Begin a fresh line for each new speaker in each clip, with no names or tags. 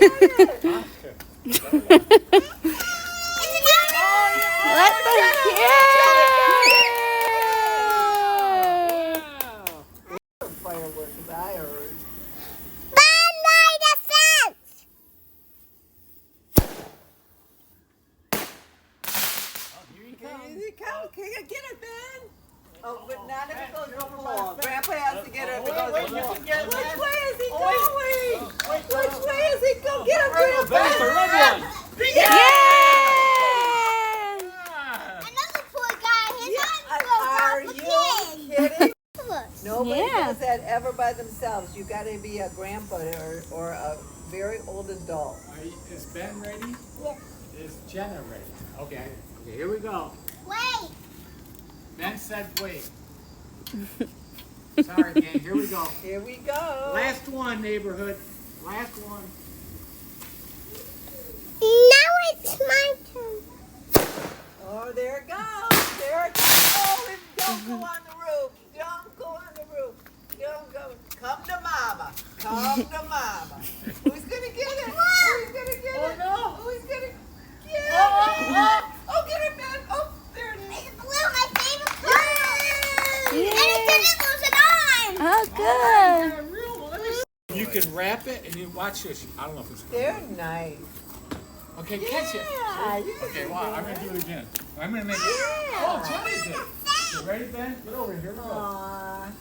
Let the
Fireworks, as I heard. Here he comes. Can you get it, Ben? Oh, but not if it goes to the floor. Grandpa has to get it if it goes to the floor. Which way is he going? Which way is he going? Get him, Grandpa!
It's a red one.
Another poor guy, his arms
Are
goes
you
off
kidding?
again.
Nobody
Yeah.
does that ever by themselves. You got to be a grandpa or a very old adult.
Is Ben ready?
Yes.
Is Jenna ready? Okay. Okay, here we go.
Wait.
Ben said wait. Sorry, gang. Here we go.
Here we go.
Last one, neighborhood. Last one.
Now it's my turn.
Oh, there it goes. There it goes. Oh, and don't go on the roof. Don't go on the roof. Don't go. Come to mama. Come to mama. Who's going to get it? Who's going to get it?
no.
Who's going to get it? Oh, get it, Ben. Oh, there it is.
It's blue, my favorite color. And it didn't lose an arm.
Oh, good.
You can wrap it and you watch this. I don't know if it's.
They're nice.
Okay, catch it.
Yeah, you can
Okay,
do
wow,
that.
I'm gonna do it again. I'm gonna make it.
Yeah.
Oh, Jenny did. You ready, Ben? Get over here. We go.
Aw.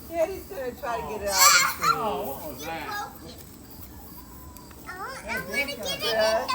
Daddy's going to try to get it out of the tree.
Oh, what was that?
I'm gonna get it in
Yeah.
the